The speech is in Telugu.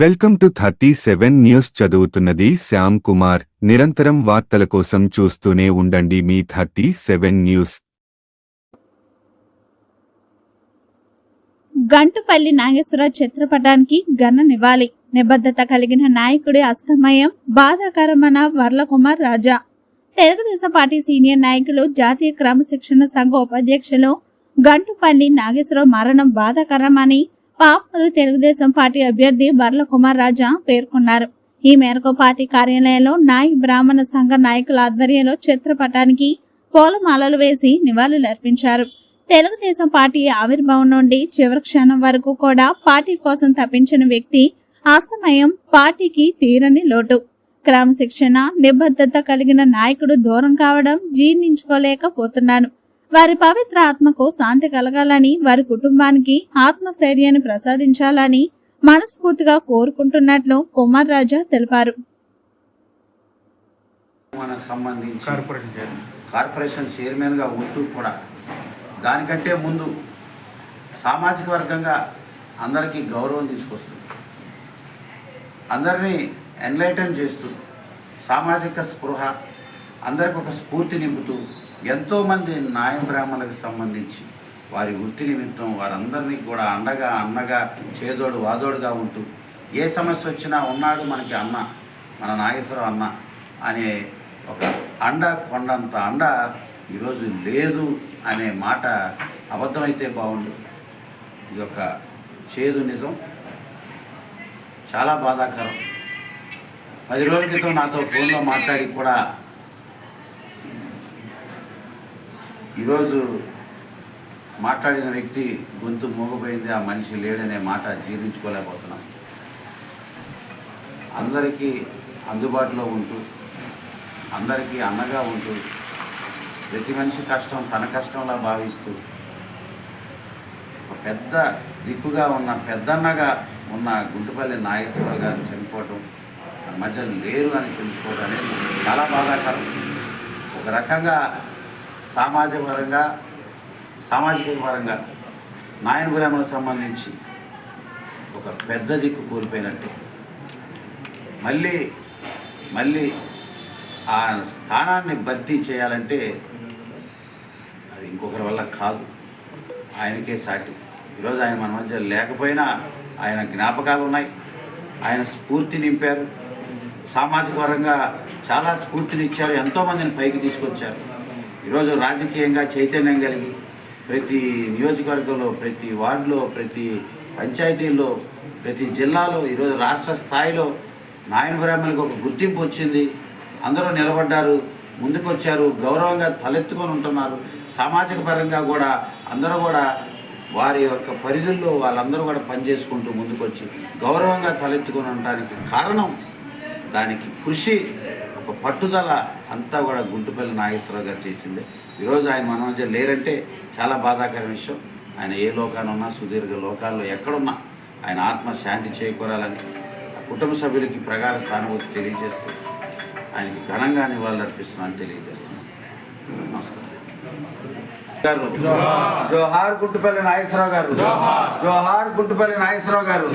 Welcome to 37 news. చదువుతున్నది శ్యామ్ కుమార్. నిరంతరం వార్తల కోసం చూస్తూనే ఉండండి మీ 37 న్యూస్. గంటుపల్లి నాగేశ్వరరావు చిత్రపటానికి ఘన నివాళి. నిబద్ధత కలిగిన నాయకుడి అస్తమయం బాధాకరమన్న వర్లకుమార్ రాజా. తెలుగుదేశం పార్టీ సీనియర్ నాయకులు, జాతీయ క్రమశిక్షణ సంఘ ఉపాధ్యక్షులు గంటుపల్లి నాగేశ్వరరావు మరణం బాధాకరమని పాపూరు తెలుగుదేశం పార్టీ అభ్యర్థి వర్లకుమార్ రాజా పేర్కొన్నారు. ఈ మేరకు పార్టీ కార్యాలయంలో నాయక్ బ్రాహ్మణ సంఘ నాయకుల ఆధ్వర్యంలో చిత్రపటానికి పూలమాలలు వేసి నివాళులర్పించారు. తెలుగుదేశం పార్టీ ఆవిర్భావం నుండి చివరి క్షణం వరకు కూడా పార్టీ కోసం తప్పించిన వ్యక్తి అస్తమయం పార్టీకి తీరని లోటు. క్రమశిక్షణ, నిబద్ధత కలిగిన నాయకుడు దూరం కావడం జీర్ణించుకోలేకపోతున్నాను. వారి పవిత్ర ఆత్మకు శాంతి కలగాలని, వారి కుటుంబానికి ఆత్మస్థైర్యాన్ని ప్రసాదించాలని మనస్ఫూర్తిగా కోరుకుంటున్నట్లు కుమార్ రాజా తెలిపారు. కార్పొరేషన్ చైర్మన్ గా ఉంటూ కూడా దానికంటే ముందు సామాజిక వర్గంగా అందరికీ గౌరవం తీసుకొస్తూ, అందరినీ ఎన్లైటన్ చేస్తూ, సామాజిక స్పృహ అందరికి ఒక స్ఫూర్తి నింపుతూ, ఎంతోమంది నాయ బ్రాహ్మణులకు సంబంధించి వారి వృత్తి నిమిత్తం వారందరినీ కూడా అండగా, అన్నగా, చేదోడు వాదోడుగా ఉంటూ, ఏ సమస్య వచ్చినా ఉన్నాడు మనకి అన్న, మన నాగేశ్వరరావు అన్న అనే ఒక అండ, కొండంత అండ ఈరోజు లేదు అనే మాట అబద్ధమైతే బాగుండు. ఇది ఒక చేదు నిజం, చాలా బాధాకరం. 10 రోజుల క్రితం నాతో ఫోన్లో మాట్లాడి కూడా ఈరోజు మాట్లాడిన వ్యక్తి గొంతు మూగపోయింది, ఆ మనిషి లేడనే మాట జీర్ణించుకోలేకపోతున్నాం. అందరికీ అందుబాటులో ఉంటూ, అందరికీ అన్నగా ఉంటూ, ప్రతి మనిషి కష్టం తన కష్టంలా భావిస్తూ, ఒక పెద్ద దిక్కుగా ఉన్న పెద్దన్నగా ఉన్న గుంటుపల్లి నాగేశ్వరరావు గారు చనిపోవటం, మన మధ్య లేరు అని తెలుసుకోవడం అనేది చాలా బాధాకరం. ఒక రకంగా సామాజిక పరంగా నాయన బ్రాహ్మణులకు సంబంధించి ఒక పెద్ద దిక్కు కోల్పోయినట్టే. మళ్ళీ ఆ స్థానాన్ని భర్తీ చేయాలంటే అది ఇంకొకరి వల్ల కాదు, ఆయనకే సాటి. ఈరోజు ఆయన మన మధ్య లేకపోయినా ఆయన జ్ఞాపకాలు ఉన్నాయి, ఆయన స్ఫూర్తి నింపారు, సామాజిక పరంగా చాలా స్ఫూర్తినిచ్చారు, ఎంతోమందిని పైకి తీసుకొచ్చారు. ఈరోజు రాజకీయంగా చైతన్యం కలిగి ప్రతి నియోజకవర్గంలో, ప్రతి వార్డులో, ప్రతి పంచాయతీల్లో, ప్రతి జిల్లాలో, ఈరోజు రాష్ట్ర స్థాయిలో నాయన బ్రాహ్మణులకు ఒక గుర్తింపు వచ్చింది. అందరూ నిలబడ్డారు, ముందుకు వచ్చారు, గౌరవంగా తలెత్తుకొని ఉంటున్నారు. సామాజిక పరంగా కూడా అందరూ కూడా వారి యొక్క పరిధుల్లో వాళ్ళందరూ కూడా పనిచేసుకుంటూ ముందుకొచ్చి గౌరవంగా తలెత్తుకొని ఉండడానికి కారణం, దానికి కృషి, ఒక పట్టుదల అంతా కూడా గుంటుపల్లి నాగేశ్వరరావు గారు చేసిందే. ఈరోజు ఆయన మన మధ్య లేరంటే చాలా బాధాకర విషయం. ఆయన ఏ లోకాన ఉన్నా, సుదీర్ఘ లోకాల్లో ఎక్కడున్నా ఆయన ఆత్మ శాంతి చేకూరాలని ఆ కుటుంబ సభ్యులకి ప్రగాఢ సానుభూతి తెలియజేస్తూ ఆయనకి ఘనంగా నివాళులర్పిస్తున్నానని తెలియజేస్తున్నాను. నమస్కారం. జోహార్ గుంటుపల్లి నాగేశ్వరరావు గారు, జోహార్ గుంటుపల్లి నాగేశ్వరరావు గారు.